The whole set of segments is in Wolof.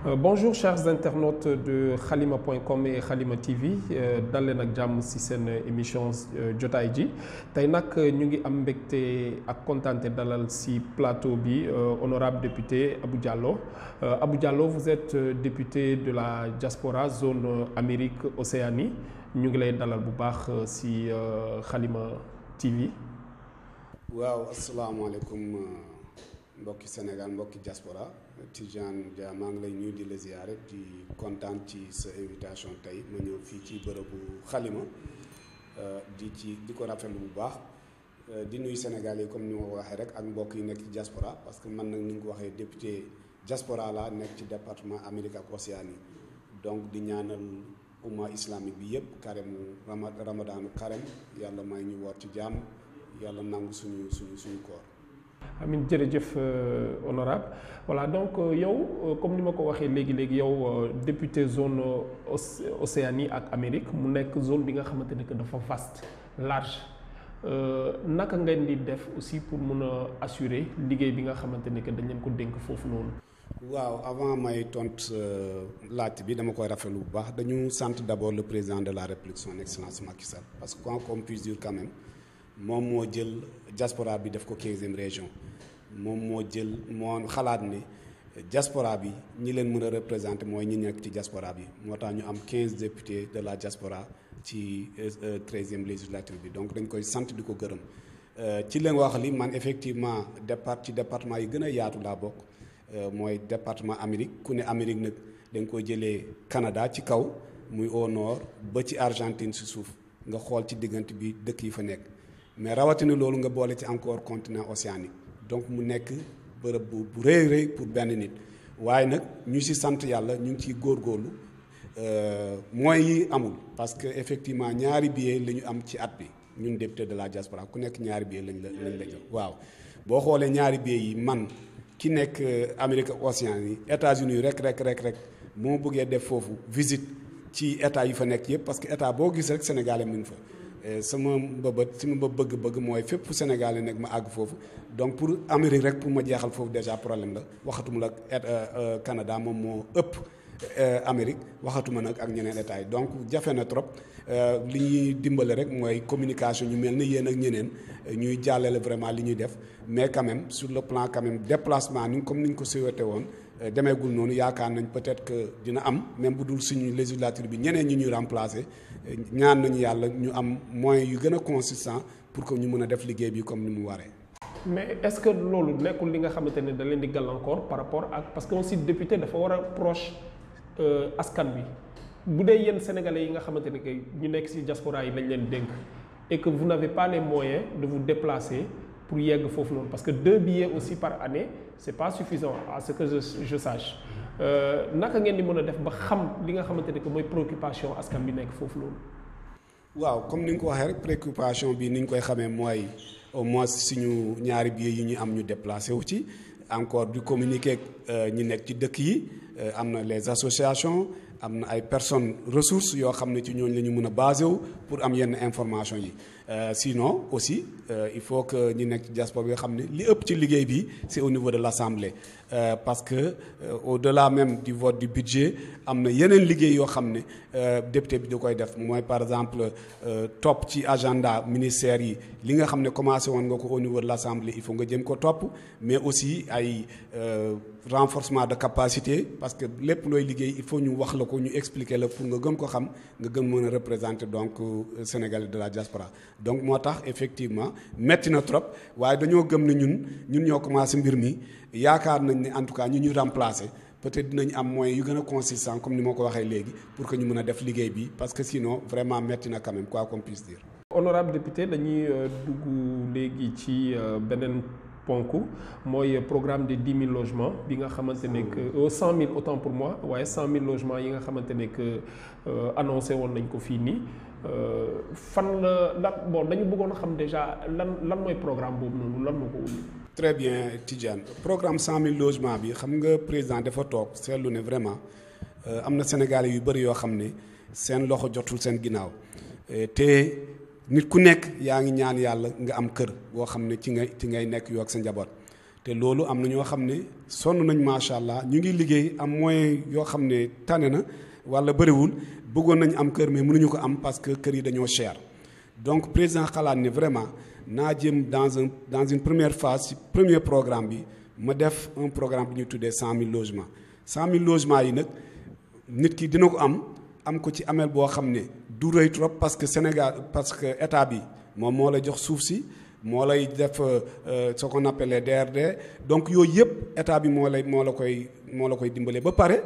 Bonjour chers internautes de Khalima.com et Khalima TV dal leen ak jàmm ci seen émission jotaay ji tey nag ñu ngi am mbégte ak kontaante dalal ci plateau bi honorable député Abou Diallo. Abou Diallo, vous êtes député de la diaspora zone Amérique Océanie ñu ngi lay dalal bu baax ci Khalima TV. waaw asalaamaaleykum mbokki Sénégal mbokki diaspora Tidiane Dia maa ngi lay nuyu di la ziyaare di kontaan ci sa invitation tey ma ñëw fii ci bërëbu Khalima di ko rafetlu bu baax di nuyu Sénégal yi comme ni ma ko waxee rek ak mbokk yi nekk ci diaspora parce que man nag ni nga ko waxee député diaspora la nekk ci département Amérique ak Océanie donc di ñaanal umma islamique bi yëpp carême ramadaanu carême yàlla may ñu woor ci jàmm yàlla nangu suñu koor. Amin jërëjëf honorable voilà donc yow comme ni ma ko waxee léegi yow député zone Océanie ak Amérique mu nekk zone bi nga xamante ne que dafa vaste large naka ngeen di def aussi pour mun a assurer liggéey bi nga xamante ne que dañ leen ko dénk foofu noonu. waaw avant may tontu laajte bi dama koy rafetlu bu baax dañu sant d'abord le président de la République son excellence Macky Sall parce que quoi qu'on puisse dire quand même moom moo jël diaspora bi def ko 15e région moom moo xalaat ne diaspora bi ñi leen mën a représenter mooy ñi nekk ci diaspora bi moo tax ñu am 15 députés de la diaspora ci 13e législature bi donc dañ koy sant di ko gërëm ci leen wax li man effectivement ci département yi gën a yaatu laa bokk mooy département Amérique ku ne Amérique nag dañ koy jëlee Canada ci kaw muy au nord ba ci Argentine si suuf nga xool ci diggante bi dëkk yi fa nekk mais rawatina loolu nga boole ci encore continent océanique donc mu nekk bërëb bu rëy pour benn nit waaye nag ñu ci sant yàlla ñu ngi ciy góorgóorlu moyens yi amul parce que effectivement ñaari billets la ñu am ci at bi ñun député de la diaspora ku nekk ñaari billets lañ la jox waaw boo xoolee ñaari billets yi man ki nekk Amérique Océanie yi États-Unis rek moo bëggee def foofu visite ci état yi fa nekk yëpp parce que état boo gis rek sénégalais mu ngi fa. sama bëgg-bëgg mooy fépp fu Sénégal yi nekk ma àgg foofu donc pour Amérique rek pour ma jeexal foofu déjà problème la waxatuma la Canada moom moo ëpp Amérique waxatuma nag ak ñeneen état yi donc jafe na trop li ñuy dimbale rek mooy communication ñu mel ni yéen ak ñeneen ñuy jàllale vraiment li ñuy def mais quand même sur le plan quand même déplacement ni comme ni ñu ko souhaité woon demeegul noonu yaakaar nañ peut-être que dina am même bu dul suñu législature bi ñeneen ñi ñuy remplacer ñaan nañu yàlla ñu am moyens yu gën a consistant pour que ñu mën a def liggéey bi comme ni mu waree. mais est-ce que loolu nekkul li nga xamante ne da leen di gàllankoor par rapport ak parce que aussi député dafa war a proche askan bi bu dee yéen sénégalais yi nga xamante ne que ñu nekk ci diaspora yi lañ leen dénk et que vous n'avez pas les moyens de vous déplacer pour yegg foofu noonu parce que 2 billets aussi par année c'est pas suffisant à ce que je sache naka ngeen di mën a def ba xam li nga xamante ne que mooy préoccupation askan bi nekk foofu noonu. waaw comme ni nga ko waxee rek préoccupation bi ni ñu koy xamee mooy au moins suñu ñaari billets yi ñu am ñu déplacé wu ci encore di communiquer ak ñi nekk ci dëkk yi am na les associations am na ay personnes ressources yoo xam ne ci ñooñu la ñu mën a basé wu pour am yenn information yi sinon aussi il faut que ñi nekk ci diaspora bi nga xam ne li ëpp ci liggéey bi c'est au niveau de l'Assemblée parce que au-delà même du vote du budget am na yeneen liggéey yoo xam ne député bi da koy def mooy par exemple topp ci agenda ministère yi li nga xam ne commencé woon nga ko au niveau de l'Assemblée il faut nga jëm ko topp mais aussi ay renforcement de capacité parce que lépp looy liggéey il faut ñu wax la ko ñu expliquer la pour nga gën ko xam nga gën mën a représenter donc Sénégalais de la diaspora donc moo tax effectivement metti na trop waaye dañoo gëm ne ñun ñoo commencé mbir mi yaakaar nañ ne en tout cas ñu remplacer peut-être dinañ am moyens yu gën a consistant comme ni ma ko waxee léegi pour que ñu mën a def liggéey bi parce que sinon vraiment metti na quand même quoi qu'on puisse dire. honorable député dañuy dugg léegi ci beneen ponk mooy programme de 10 000 logements bi nga xamante ne que 100 000 autant pour moi waaye 100 000 logements yi nga xamante ne que annoncé woon nañ ko fii nii fan la bon dañu bëggoon a xam déjà lan mooy programme boobu noonu lan moo ko ulli. très bien Tidiane programme 100 000 logements bi xam nga président dafa toog seetlu ne vraiment am na Sénégalais yu bëri yoo xam ne seen loxo jotul seen ginnaaw te nit ku nekk yaa ngi ñaan yàlla nga am kër boo xam ne ci ngay nekk yoo ak sa njaboot te loolu am na ñoo xam ne sonn nañ macha allah ñu ngi liggéey am moyen yoo xam ne tane na wala bëriwul bëggoon nañ am kër mais mënuñu ko am parce que kër yi dañoo cher donc président xalaat ne vraiment naa jëm dans une première phase ci premier programme bi ma def un programme bi ñu tuddee 100 000 logements 100 000 logements yi nag nit ki dina ko am ko ci amel boo xam ne du rëy trop parce que état bi moom moo lay jox suuf si moo lay def ce qu'on appelle les DRD donc yooyu yëpp état bi moo la koy dimbale ba pare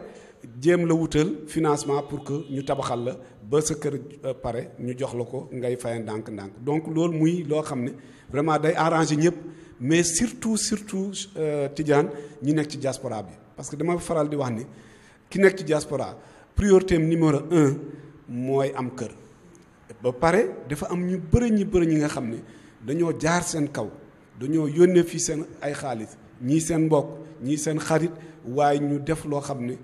jéem la wutal financement pour que ñu tabaxal la ba sa kër pare ñu jox la ko ngay fay ndànk-ndànk donc loolu muy loo xam ne vraiment day arranger ñëpp mais surtout Tidiane ñi nekk ci diaspora bi parce que dama faral di wax ni ki nekk ci diaspora priorité numéro 1 mooy am kër ba pare dafa am ñu bëri ñi nga xam ne dañoo jaar seen kaw dañoo yónnee fii seen ay xaalis ñii seen mbokk ñii seen xarit waaye ñu def loo xam ne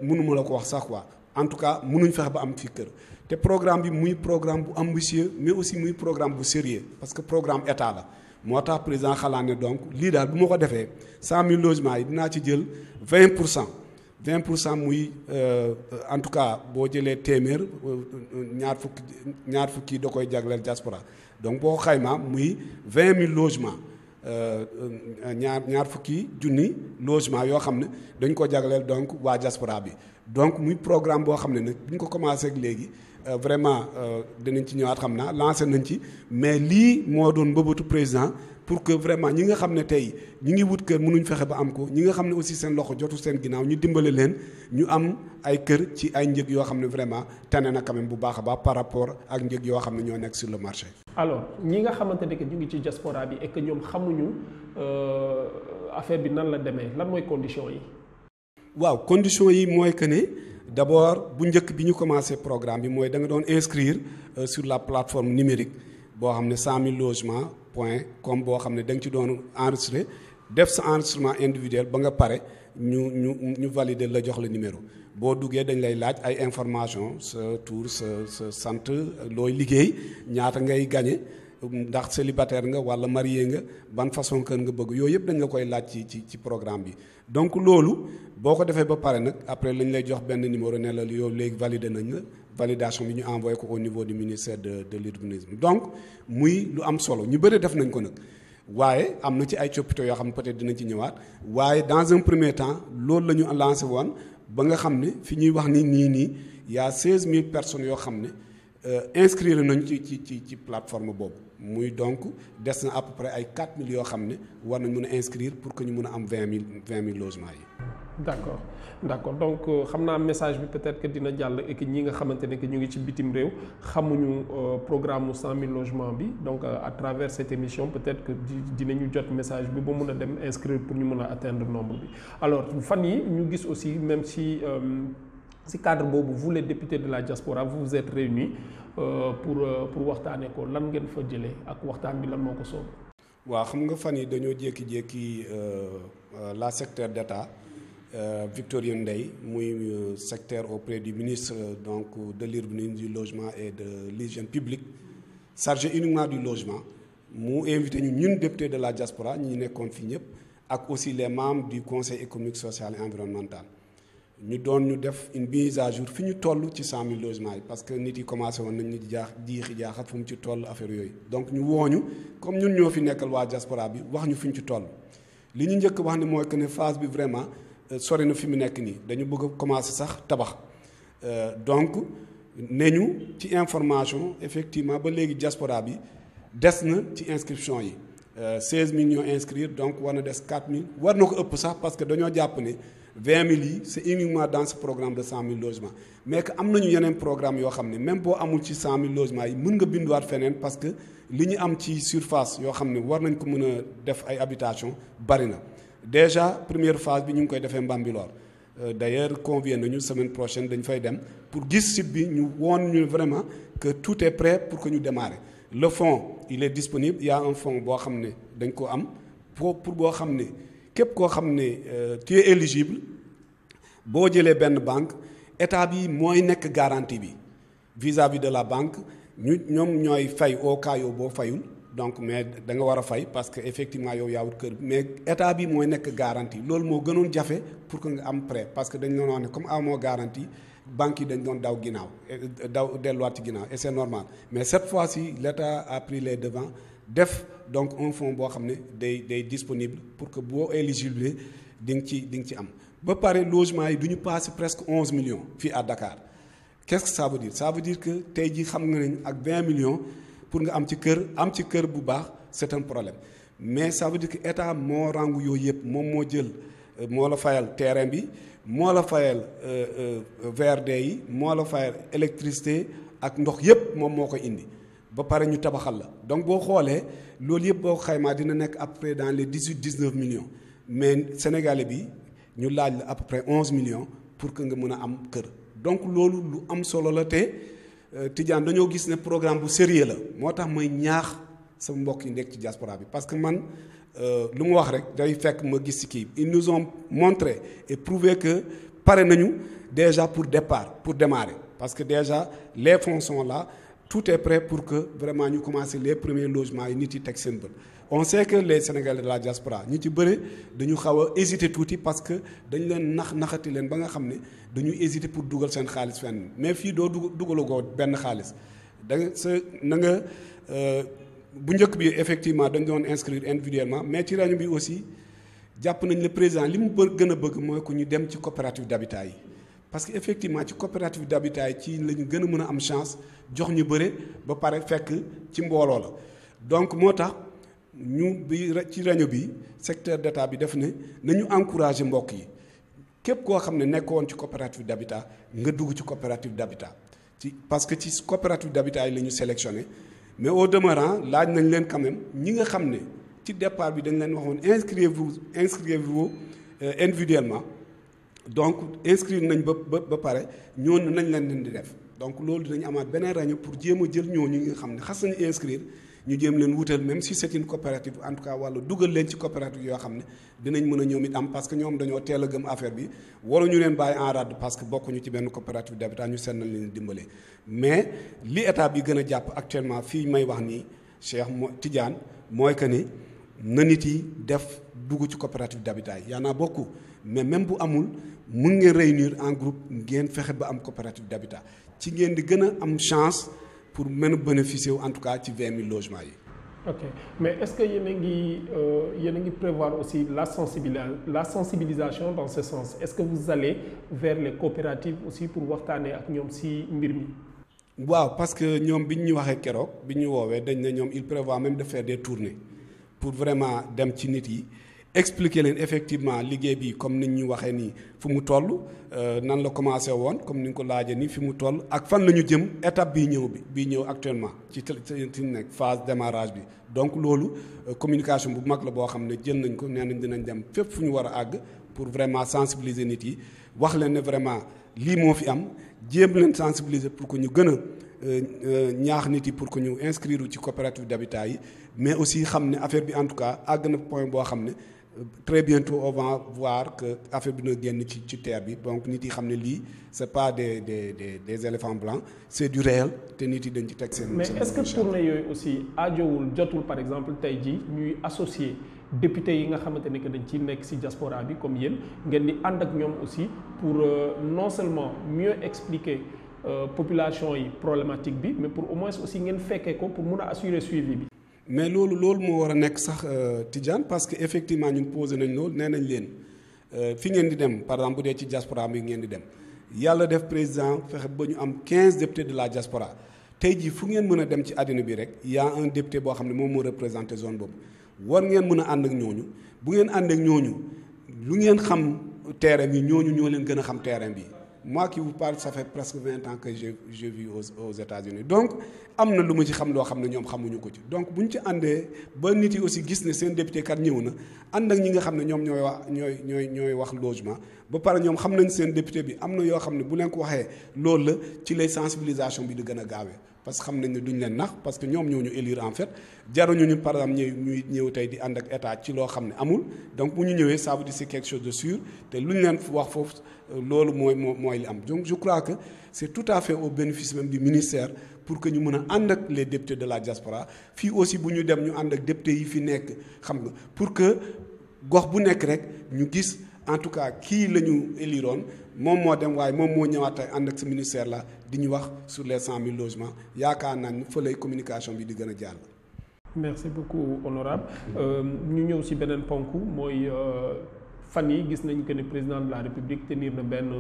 mënuma la ko wax sax quoi en tout cas mënuñ fexe ba am fii kër te programme bi muy programme bu ambitieux mais aussi muy programme bu sérieux parce que programme état la moo tax président xalaat ne donc lii daal bu ma ko defee 100 000 logements yi dinaa ci jël 20% muy en tout cas boo jëlee téeméer ñaar fukki da koy jagleel diaspora donc boo xaymaa muy 20 000 logements ñaar fukki junni logement yoo xam ne dañ ko jagleel donc waa diaspora bi donc muy programme boo xam ne nag bu ñu ko commencé ak léegi vraiment dinañ ci ñëwaat xam naa lancé nañ ci mais lii moo doon mbëbëtu président pour que vraiment ñi nga xam ne tey ñi ngi wut kër mënuñ fexe ba am ko ñi nga xam ne aussi seen loxo jotu seen ginnaaw ñu dimbale leen ñu am ay kër ci ay njëg yoo xam ne vraiment tane na quand même bu baax a baax par rapport ak njëg yoo xam ne ñoo nekk sur le marché. alors ñi nga xamante ne que ñu ngi ci diaspora bi et que ñoom xamuñu affaire bi nan la demee lan mooy condition yi. waaw condition yi mooy que ne d'abord bu njëkk bi ñu commencé programme bi mooy da nga doon inscrire sur la plateforme numérique boo xam ne 100 000 logements point com boo xam ne da nga ci doon enregistré def sa enregistrement individuel ba nga pare ñu valider la jox la numéro boo duggee dañ lay laaj ay information sa tour sa sant looy liggéey ñaata ngay gagné ndax célibataire nga wala marié nga ban façon kër nga bëgg yooyu yëpp dañ la koy laaj ci programme bi donc loolu boo ko defee ba pare nag après lañ lay jox benn numéro ne la yow léegi validé nañ la validation bi ñu envoyé ko au niveau du ministère de l'urbanisme donc muy lu am solo ñu bëri def nañ ko nag waaye am na ci ay coppite yoo xam ne peut-être dinañ ci ñëwaat waaye dans un premier temps loolu la ñu lancé woon ba nga xam ne fi ñuy wax nii y a 16 000 personnes yoo xam ne inscrire nañ ci plateforme boobu muy donc des na à peu près ay 4 000 yoo xam ne war nañ mën a inscrire pour que ñu mën a am 20 000 logements yi. d'accord donc xam naa message bi peut-être que dina jàll et que ñi nga xamante ne que ñu ngi ci bitim réew xamuñu programme 100 000 logements bi donc à travers cette émission peut-être que dinañu jot message bi ba mun a dem inscrire pour ñu mën a atteindre nombre bi alors fan yi ñu gis aussi même si cadre boobu vous les députés de la diaspora vous vous êtes réunis pour waxtaanee ko lan ngeen fa jëlee ak waxtaan bi lan moo ko soob. waaw xam nga fan yi dañoo jékki-jékki la secrétaire d'État Victorine Ndeye muy secrétaire auprès du ministre donc de l'urbanisme, du logement et de l'hygiène publique chargé uniquement du logement mu invité ñun députés de la diaspora ñi nekkoon fi ñëpp ak aussi les membres du conseil économique social et environnemental ñu def une mise à jour fi ñu toll ci 100 000 logements yi parce que nit yi commencé woon nañ nit jaaxal fu mu ci toll affaire yooyu donc ñu wooñu comme ñun ñoo fi nekkal waa diaspora bi wax ñu fi ñu ci toll li ñu njëkk wax ne mooy que ne phase bi vraiment sori na fi mu nekk nii dañu bëgg a commencer sax tabax donc ne ñu ci information effectivement ba léegi diaspora bi des na ci inscription yi 16 000 ñoo inscrire donc war na des 4 000 war na ko ëpp sax parce que dañoo jàpp ne 20 000 yi c'est uniquement dans ce programme de 100 000 logements mais que am nañu yeneen programme yoo xam ne même boo amul ci 100 000 logements yi mën nga binduwaat feneen parce que li ñu am ci surface yoo xam ne war nañ ko mën a def ay habitation bari na déjà première phase bi ñu ngi koy defee Mbambilor d'ailleurs convié nañu semaine prochaine dañ fay dem pour gis site bi ñu woon ñu vraiment que tout est prêt pour que ñu démarrer le fonds il est disponible il y a un fonds boo xam ne dañ ko am pour boo xam ne képp koo xam ne tu es éligible boo jëlee benn banque état bi mooy nekk garantie bi vis-à-vis de la banque ñoom ñooy fay au cas où boo fayul donc mais da nga war a fay parce que effectivement yow yaa wut kër mais état bi mooy nekk garantie loolu moo gënoon jafe pour que nga am prêt parce que dañ doon wax ne comme amoo garantie banques yi dañ doon daw ginnaaw daw delluwaat ci ginnaaw et c'est normal mais cette fois-ci l'État a pris les devants def donc un fonds boo xam ne day disponible pour que boo éligible di nga ci am ba pare logement yi du ñu passé presque 11 millions fii à Dakar qu'est-ce que ça veut dire ça veut dire que tey jii xam nga nañ ak 20 millions pour nga am ci kër bu baax c'est un problème mais ça veut dire que état moo rangu yooyu yëpp moom moo jël moo la fayal terrain bi moo la fayal VRD yi moo la fayal électricité ak ndox yëpp moom moo ko indi ba pare ñu tabaxal la donc boo xoolee loolu yëpp boo xaymaa dina nekk à peu près dans les 18-19 millions mais Sénégalais bi ñu laaj la à peu près 11 millions pour que nga mën a am kër donc loolu lu am solo la te Tidiane dañoo gis ne programme bu sérieux la moo tax may ñaax sama mbokk yi nekk ci diaspora bi parce que man lu mu wax rek day fekk ma gis ci kii ils nous ont montré et prouvé que pare nañu déjà pour démarrer parce que déjà les fonds sont là tout est prêt pour que vraiment ñu commencer les premiers logements yi nit yi teg seen bët on sait que les Sénégalais de la diaspora ñu ci bëre dañu xaw a hésiter tuuti parce que dañu leen naxati leen ba nga xam ne dañuy hésiter pour dugal seen xaalis fenn mais fii doo dugalagoo benn xaalis da nga bu njëkk bi effectivement dañ doon inscrire individuellement mais ci rajo bi aussi jàpp nañ le président li mu gën a bëgg mooy que ñu dem ci coopérative d'habitat yi parce que effectivement ci coopérative d'habitat yi ci la ñu gën a mën a am chance jox ñu bëre ba pare fekk ci mbooloo la donc moo tax ñu bi ci rajo bi secteur d'état bi def ne nañu encourager mbokk yi képp koo xam ne nekkoon ci coopérative d'habitat nga dugg ci coopérative d'habitat parce que ci coopérative d'habitat yi la ñu sélectionné mais au demeurant laaj nañ leen quand même ñi nga xam ne ci départ bi dañ leen waxoon inscrivez-vous individuellement donc inscrire nañ ba pare ñooñu nañ leen di def donc loolu dinañ amaat beneen rajo pour jéem a jël ñooñu nga xam ne xas nañu inscrire ñu jéem leen wutal même si c'est une coopérative en tout cas wala dugal leen ci coopérative yoo xam ne dinañ mën a ñoom it am parce que ñoom dañoo teel a gëm affaire bi waruñu leen bàyyi en rade parce que bokkuñu ci benn coopérative d'habitat ñu seet nañ leen dimbale mais li état bi gën a jàpp actuellement fii may wax nii Cheikh Tidiane mooy que ni na nit yi def dugg ci coopérative d'habitat yi y en a beaucoup mais même bu amul mun ngeen réunir en groupe ngeen fexe ba am coopérative d'habitat ci ngeen di gën a am chance pour mën a bénéficier wu en tout cas ci 20 000 logements yi. ok mais est-ce que yéen a ngi prévoir aussi la sensibilisation dans ce sens est-ce que vous allez vers les coopératives aussi pour waxtaanee ak ñoom ci mbir mi. waaw parce que ñoom bi ñu waxee keroog bi ñu woowee dañ ne ñoom il prévoit même de faire des tournées pour vraiment dem ci nit yi expliquer leen effectivement liggéey bi comme ni ñu waxee nii fu mu toll nan la commencé woon comme ni nga ko laajee nii fi mu toll ak fan la ñu jëm étape bii ñëw actuellement ci nekk phase démarrage bi donc loolu communication bu mag la boo xam ne jël nañ ko nee nañ dinañ dem fépp fu ñu war a àgg pour vraiment sensibiliser nit yi wax leen ne vraiment lii moo fi am jéem leen sensibiliser pour que ñu gën a ñaax nit yi pour que ñu inscrire ci coopérative d'habitat yi mais aussi xam ne affaire bi en tout cas àgg na point boo xam ne très bientôt on va voir que affaire bi na génn ci terre bi donc nit yi xam ne lii c'est pas des éléphants blancs c'est du réel te nit yi dañ ci teg seen. mais est-ce que tournée yooyu aussi aajowul jotul par exemple tey jii ñuy associer député yi nga xamante ne que dañ ciy nekk ci diaspora bi comme yéen ngeen di ànd ak ñoom aussi pour non seulement mieux expliquer population yi problématique bi mais pour au moins aussi ngeen fekkee ko pour mun a assurer suivi bi. mais loolu moo war a nekk sax Tidiane parce que effectivement ñun posé nañ loolu nee nañ leen fi ngeen di dem par exemple bu dee ci diaspora bi ngeen di dem yàlla def président fexe ba ñu am 15 députés de la diaspora tey jii fu ngeen mën a dem ci àddina bi rek y a un député boo xam ne moom moo représenté zone boobu war ngeen mën a ànd ak ñooñu bu ngeen ànd ak ñooñu lu ngeen xam terrain bi ñooñu ñoo leen gën a xam terrain bi moi qui vous parle ça fait presque 20 ans que je vis aux États-Unis donc am na lu ma ci xam loo xam ne ñoom xamuñu ko ci donc bu ñu ci àndee ba nit yi aussi gis ne seen député kat ñëw na ànd ak ñi nga xam ne ñoom ñooy wax logement ba pare ñoom xam nañ seen député bi am na yoo xam ne bu leen ko waxee loolu la ci lay sensibilisation bi di gën a gaawee parce que xam nañ ne duñ leen nax parce que ñoom ñoo ñu élire en fait jaruñu ñu par exemple ñuy ñëw tey di ànd ak état ci loo xam ne amul donc bu ñu ñëwee ça veut dire c'est quelque chose de sûr te lu ñu leen wax foofu loolu mooy li am donc je crois que c'est tout à fait au bénéfice même du ministère pour que ñu mën a ànd ak les députés de la diaspora fii aussi bu ñu dem ñu ànd ak députés yi fi nekk xam nga pour que gox bu nekk rek ñu gis en tout cas kii la ñu éliroon moom moo dem waaye moom moo ñëwaat ànd ak ce ministère là di ñu wax sur les 100 000 logements yaakaar naa ni fa lay communication bi di gën a jàll. merci beaucoup honorable ñu ñëw ci beneen ponk mooy fan yi gis nañ que ne président de la république tenir na benn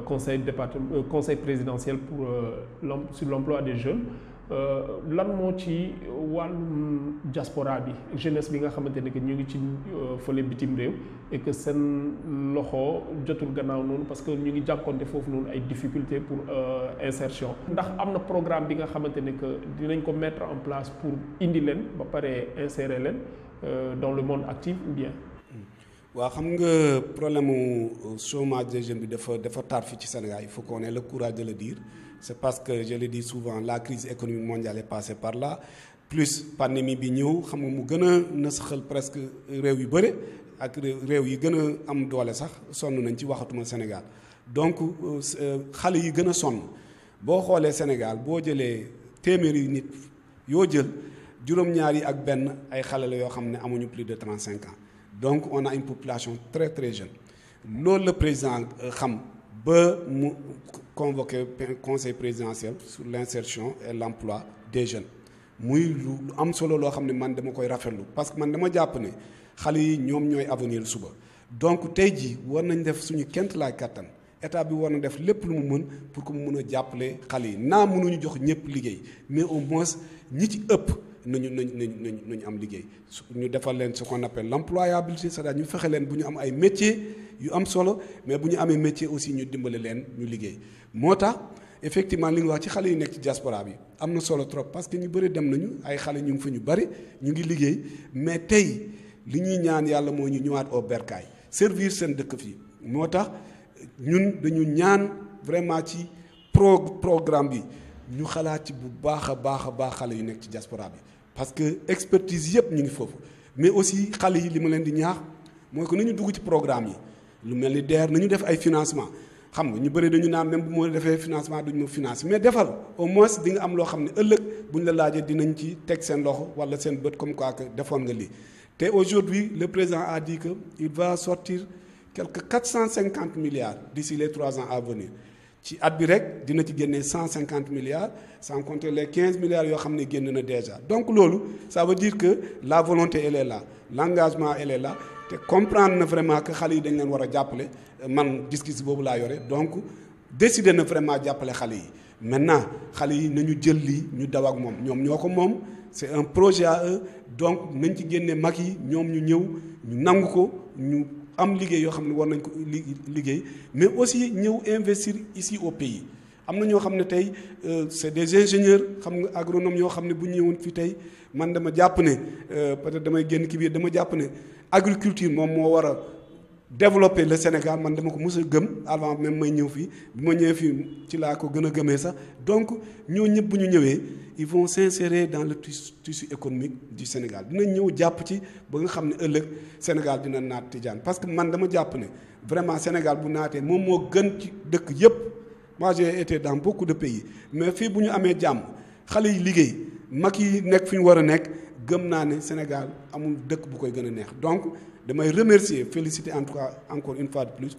conseil présidentiel pour sur l'emploi des jeunes lan moo ci wàllum diaspora bi jeunesse bi nga xamante ne que ñu ngi ci fële bitim réew et que seen loxo jotul gannaaw noonu parce que ñu ngi jànkonte foofu noonu ay difficultés pour insertion ndax am na programme bi nga xamante ne que dinañ ko mettre en place pour indi leen ba pare insérer leen dans le monde actif ou bien. waaw xam nga problème mu chômage des jeunes bi dafa tar fii ci Sénégal il faut qu'on ait le courage de le dire c'est parce que je le dis souvent la crise économique mondiale est passée par là plus pandémie bi ñëw xam nga mu gën a nasaxal presque réew yu bëri ak réew yi gën a am doole sax sonn nañ ci waxatuma Sénégal donc xale yi gën a sonn boo xoolee Sénégal boo jëlee téeméeri nit yoo jël juróom-ñaar yi ak benn ay xale la yoo xam ne amuñu plus de 35 ans donc on a une population très très jeune loolu le président xam ba mu convoqué conseil présidentiel sur l'insertion et l'emploi des jeunes muy lu am solo loo xam ne man dama koy rafetlu parce que man dama jàpp ne xale yi ñoom ñooy avenir suba donc tey jii war nañ def suñu kent laay kattan état bi war na def lépp lu mu mën pour que mu mën a jàppale xale yi naa mënuñu jox ñëpp liggéey mais au moins ñi ci ëpp nañu am liggéey ñu defal leen ce qu'on appelle l'employabilité c'est-à-dire ñu fexe leen bu ñu am ay métiers yu am solo mais bu ñu amee métier aussi ñu dimbale leen ñu liggéey moo tax effectivement li nga wax ci xale yu nekk ci diaspora bi am na solo trop parce que ñu bëri dem nañu ay xale ñu ngi fa ñu bëri ñu ngi liggéey mais tey li ñuy ñaan yàlla moo ñu ñëwaat au bercail servir seen dëkk fii moo tax ñun dañu ñaan vraiment ci programme bi ñu xalaat ci bu baax a baax xale yu nekk ci diaspora bi parce que expertise yëpp ñu ngi foofu mais aussi xale yi li ma leen di ñaax mooy que nañu dugg ci programme yi lu mel ni DER nañu def ay financement xam nga ñu bëri dañu naan même bu moo defee financement duñu ma financer mais defal au moins di nga am loo xam ne ëllëg bu ñu la laajee dinañ ci teg seen loxo wala seen bët comme quoi que defoon nga lii te aujourd'hui le président a dit que il va sortir quelque 450 milliards d'ici les 3 ans à venir ci at bi rek dina ci génnee 150 milliards sans compter les 15 milliards yoo xam ne génn na déjà donc loolu ça veut dire que la volonté elle est là l'engagement elle est là te comprendre na vraiment que xale yi dañ leen war a jàppale man gis-gis boobu laa yore donc décider na vraiment jàppale xale yi maintenant xale yi nañu jël lii ñu daw ak moom ñoom ñoo ko moom c'est un projet à eux donc nañ ci génne mag yi ñoom ñu ñëw ñu nangu ko ñu am liggéey yoo xam ne war nañ ko liggéey mais aussi ñëw investir ici au pays am na ñoo xam ne tey c'est des ingénieurs xam nga agronomes yoo xam ne bu ñu ñëwoon fii tey man dama jàpp ne peut-être damay génn ki biir dama jàpp ne agriculture moom moo war a développer le Sénégal man dama ko mës a gëm avant même may ñëw fii bi ma ñëwee fii ci laa ko gën a gëmee sax donc ñoo ñëpp bu ñu ñëwee ils vont s'insérer dans le tissu économique du Sénégal dinañ ñëw jàpp ci ba nga xam ne ëllëg Sénégal dina naat tijaan parce que man dama jàpp ne vraiment Sénégal bu naatee moom moo gën ci dëkk yépp moi j'ai été dans beaucoup de pays mais fii bu ñu amee jàmm xale yi liggéey mag yi nekk fi ñu war a nekk gëm naa ne Sénégal amul dëkk bu koy gën a neex donc damay remercier féliciter en tout cas encore une fois de plus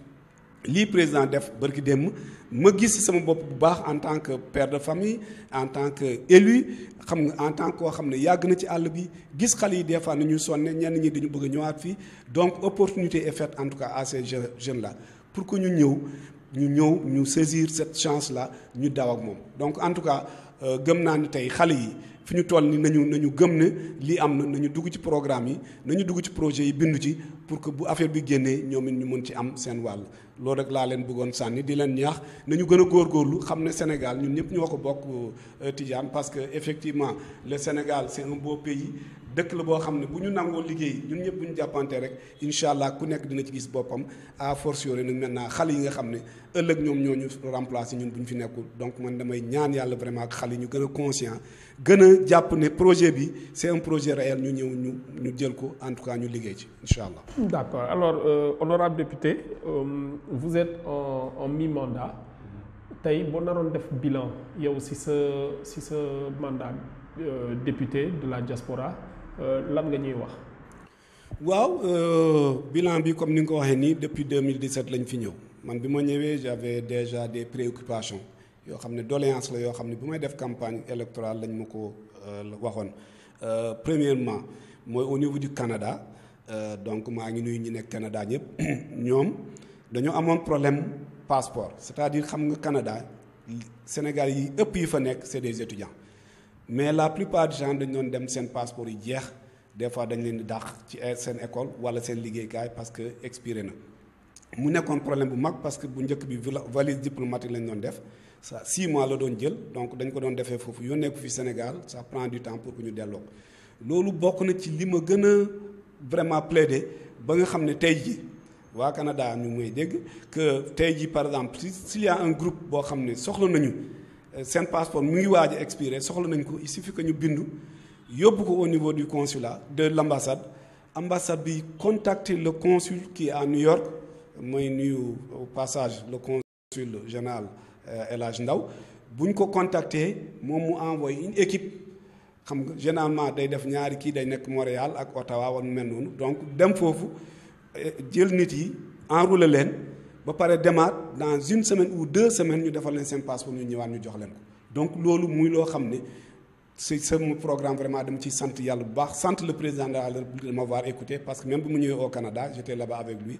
lii président def bërki démb ma gis sama bopp bu baax en tant que père de famille en tant que élu xam nga en tant que koo xam ne yàgg na ci àll bi gis xale yi des fois ni ñu sonne ñenn ñi dañu bëgg a ñëwaat fii donc opportunité est faite en tout cas à ces jeunes là pour que ñu ñu saisir cette chance là ñu daw ak moom donc en tout cas gëm naa ni tey xale yi fi ñu toll ni nañu gëm ne lii am na nañu dugg ci programme yi nañu dugg ci projet yi bindu ci pour que bu affaire bi génnee ñoom it ñu mën ci am seen wàll loolu rek laa leen bëggoon sànni di leen ñaax nañu gën a góorgóorlu xam ne Sénégal ñun ñëpp ñoo ko bokk Tidiane parce que effectivement le Sénégal c'est un beau pays dëkk la boo xam ne bu ñu nangoo liggéey ñun ñëpp bu ñu jàppante rek incha allah ku nekk dina ci gis boppam à fortiori nag maintenant xale yi nga xam ne ëllëg ñoom ñoo ñu remplacer ñun bu ñu fi nekkul donc man damay ñaan yàlla vraiment ak xale yi ñu gën a conscient gën a jàpp ne projet bi c'est un projet réel ñu ñëw ñu jël ko en tout cas ñu liggéey ci incha allah. D'accord. Alors honorable député vous êtes en mi-mandat tey boo naroon def bilan yow si sa mandat député de la diaspora lan nga ñuy wax. waaw bilan bi comme ni nga ko waxee nii depuis 2017 lañ fi ñëw man bi ma ñëwee j'avais déjà des préoccupations yoo xam ne doléance la yoo xam ne bu may def campagne électorale lañ ma ko waxoon premièrement mooy au niveau du Canada donc maa ngi nuyu ñi nekk Canada ñëpp ñoom dañoo amoon problème passeport c'est-à-dire xam nga Canada Sénégal yi ëpp yi fa nekk c'est des étudiants mais la plupart des gens dañ doon dem seen passeport yi jeex des fois dañ leen di dàq ci seen école wala seen liggéeykaay parce que expiré na mu nekkoon problème bu mag parce que bu njëkk bi valise diplomatique lañ doon def ça 6 mois la doon jël donc dañ ko doon defee foofu yónnee ko fi Sénégal ça prend du temps pour que ñu delloo ko loolu bokk na ci li ma gën a vraiment plaider ba nga xam ne tey jii waa Canada ñu may dégg que tey jii par exemple s'il y a un groupe boo xam ne soxla nañu seen passeport mu ngi waaj a expiré soxla nañ ko il suffit que ñu bindu yóbbu ko au niveau du consulat de l'ambassade ambassade bi contacter le consul qui est à New York mooy nuyu au passage le consul général El Hadj Ndaw bu ñu ko contacter moom mu envoyé une équipe xam nga généralement day def ñaari kii day nekk Montréal ak Ottawa wala mu mel noonu donc dem foofu jël nit yi enrôler leen ba pare demaat dans 1 semaine ou 2 semaines ñu defal leen seen passeport ñu ñëwaat ñu jox leen ko donc loolu muy loo xam ne c'est sama programme vraiment dama ciy sant yàlla bu baax sant le président de la République de m'avoir écouté parce que même bi mu ñëwee au Canada j'étais là-bas avec lui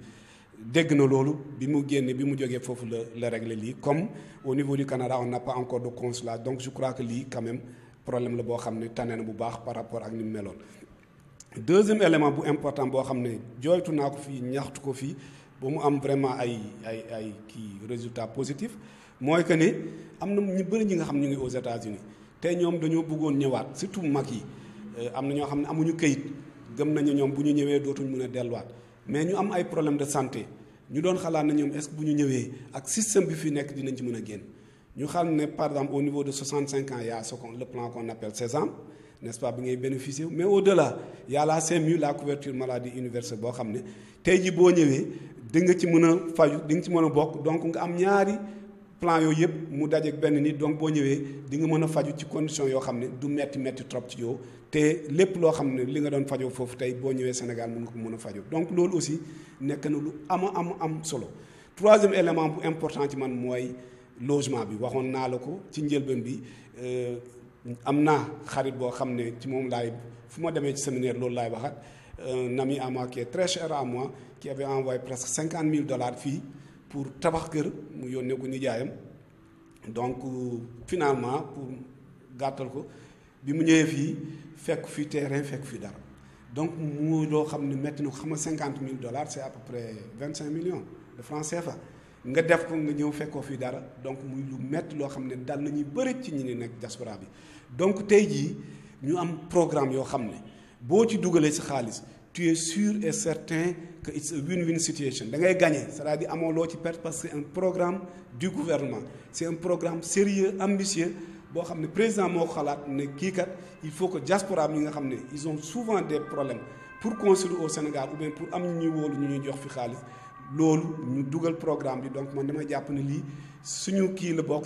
dégg na loolu bi mu génne bi mu jógee foofu la régler lii comme au niveau du Canada on n'a pas encore de consulat donc je crois que lii quand même problème la boo xam ne tane na bu baax par rapport ak ni mu meloon. Deuxième élément bu important boo xam ne jooytu naa ko fii ñaxtu ko fii ba mu am vraiment ay kii résultats positifs mooy que ne am na ñu bëri ñi nga xam ñu ngi aux États-Unis te ñoom dañoo bëggoon ñëwaat surtout mag yi am na ñoo xam ne amuñu këyit gëm nañu ñoom bu ñu ñëwee dootuñ mën a delluwaat mais ñu am ay problème de santé ñu doon xalaat na ñoom est-ce que bu ñu ñëwee ak système bi fi nekk dinañ ci mën a génn ñu xam ne par exemple au niveau de 65 ans il y a le plan qu'on appelle Sésame n'est-ce pas bi ngay bénéficier mais au-delà il y a la CMU la couverture maladie universelle boo xam ne tey ji boo ñëwee di nga ci mën a faju di nga ci mën a bokk donc nga am ñaari plan yooyu yëpp mu dajeek benn nit donc boo ñëwee di nga mën a faju ci condition yoo xam ne du metti trop ci yow te lépp loo xam ne li nga doon fajoo foofu tey boo ñëwee Sénégal mën nga ko mën a fajoo donc loolu aussi nekk na lu am solo. Troisième élément bu important ci man mooy logement bi waxoon naa la ko ci njëlbeen bi am naa xarit boo xam ne ci moom laay fu ma demee ci séminaire loolu laay waxat un ami à moi qui est très cher à moi qui avait envoyé presque $50,000 fii pour tabax kër mu yónnee ko nijaayam donc finalement pour gàttal ko bi mu ñëwee fii fekk fi terrain fekk fi dara donc mu loo xam ne métti na ko xam nga $50,000 c'est à peu près 25 millions de francs CFA nga def ko nga ñëw fekkoo fii dara donc muy lu métti loo xam ne dal nañuy bëri ci ñi ne nekk diaspora bi donc tey jii ñu am programme yoo xam ne boo ci dugalee si xaalis tu es sûr et certain que it's a win-win situation da ngay gagner c'est-à-dire amoo loo ci perte parce que c'est un programme du gouvernement c'est un programme sérieux ambitieux boo xam ne président moo xalaat ne kii kat il faut que diaspora bi nga xam ne ils ont souvent des problèmes pour construire au Sénégal ou bien pour am ñu ñuy wóolu ñu ñuy jox fi xaalis loolu ñu dugal programme bi donc man damay jàpp ne lii suñu kii la bokk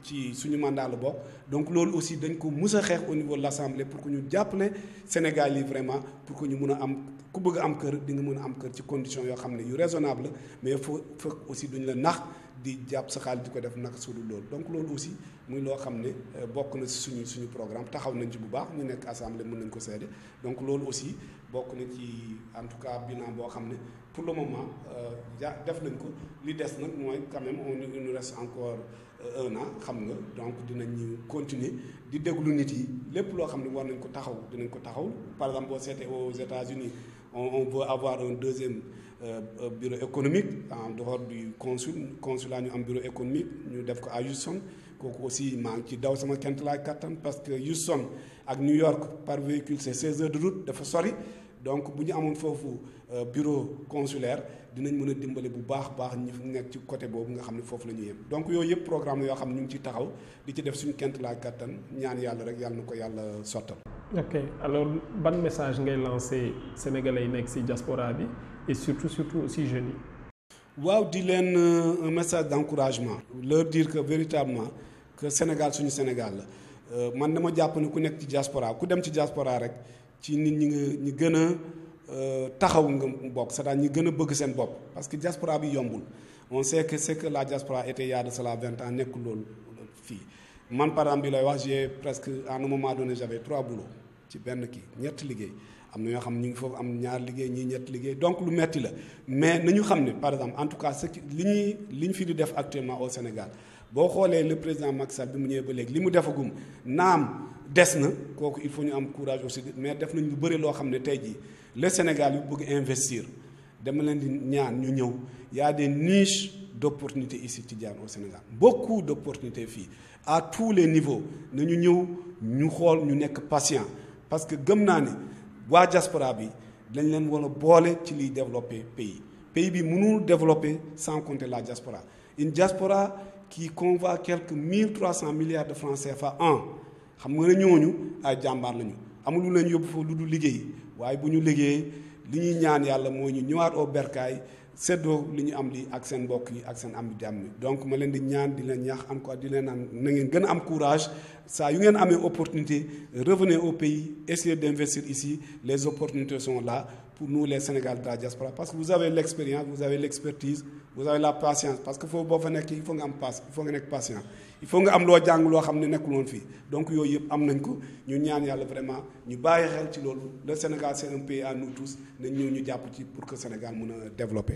ci suñu mandat la bokk donc loolu aussi dañ ko mus a xeex au niveau de l'Assemblée pour que ñu jàppale Sénégal yi vraiment pour que ñu mun a am ku bëgg a am kër di nga mën a am kër ci conditions yoo xam ne yu raisonnable la mais faut aussi duñ la nax di jàpp sa xaalis di ko def naka sudul loolu donc loolu aussi muy loo xam ne bokk na ci suñu programme taxaw nañ ci bu baax ñu nekk Assemblée mën nañ ko seede donc loolu aussi bokk na ci en tout cas bilan boo xam ne pour le moment def nañ ko li des nag mooy quand même il nous reste encore 1 an xam nga donc dinañu continuer di déglu nit yi lépp loo xam ne war nañ ko taxaw dinañ ko taxaw par exemple boo seetee aux États-Unis on veut avoir un deuxième bureau économique en dehors du consulat ñu am bureau économique ñu def ko à Houston kooku aussi maa ngi ci daw sama kent laay kattan parce que Houston ak New York par véhicule c'est 16 heures de route dafa sori donc bu ñu amoon foofu bureau consulaire dinañ mën a dimbale bu baax ñu nekk ci côté boobu nga xam ne foofu la ñu yem donc yooyu yëpp programme yoo xam ne ñu ngi ciy taxaw di ci def suñu kent laay kattan ñaan yàlla rek yàlla na ko yàlla sottal. ok alors ban message ngay lancé sénégalais yi nekk ci diaspora bi et surtout aussi jeunes yi. waaw di leen un message d'encouragement. leur dire que véritablement que Sénégal suñu Sénégal la man dama jàpp ne ku nekk ci diaspora ku dem ci diaspora rek ci nit ñi gën a taxaw nga bokk c'est-à-dire ñi gën a bëgg seen bopp parce que diaspora bi yombul on sait que c'est que la diaspora était il y a de cela 20 ans nekk loolu fii man par exemple bi lay wax j'ai presque à un moment donné j'avais 3 boulots ci benn kii ñetti liggéey am na ñoo xam ñu ngi foofu am ñaar liggéey ñii ñetti liggéey donc lu metti la mais nañu xam ne par exemple en tout cas li ñu fi di def actuellement au Sénégal boo xoolee le président Macky Sall bi mu ñëwee ba léegi li mu defagum naam des na kooku il faut ñu am courage aussi mais def nañ lu bëri loo xam ne tey jii le Sénégal yu bëgg investir dama leen di ñaan ñu ñëw y a des niches d'opportunités ici Tidiane au Sénégal beaucoup d'opportunités fii à tous les niveaux nañu ñëw ñu xool ñu nekk patient parce que gëm naa ne waa diaspora bi dañ leen war a boole ci liy développer pays bi mënul développer sans compter la diaspora une diaspora qui convoit quelques 1300 milliards de francs CFA an xam nga ne ñooñu ay jàmbaar lañu amul lu leen yóbbu foofu lu dul liggéey waaye bu ñu liggéeyee li ñuy ñaan yàlla mooy ñu ñëwaat au bercail seddoo li ñu am li ak seen mbokk yi ak seen am di jàmm donc ma leen di ñaan di leen ñaax encore di leen naan na ngeen gën a am courage saa yu ngeen amee opportunité revenez au pays essayez d'investir ici les opportunités sont là pour nous les Sénégalais de la diaspora parce que vous avez l'expérience vous avez l'expertise vous avez la patience parce que foofu boo fa nekk il faut nga am il faut nga nekk patient il faut nga am loo jàng loo xam ne nekkul woon fii donc yooyu yëpp am nañ ko ñu ñaan yàlla vraiment ñu bàyyi xel ci loolu le Sénégal c'est un pays à nous tous nañ ñëw ñu jàpp ci pour que Sénégal mën a développer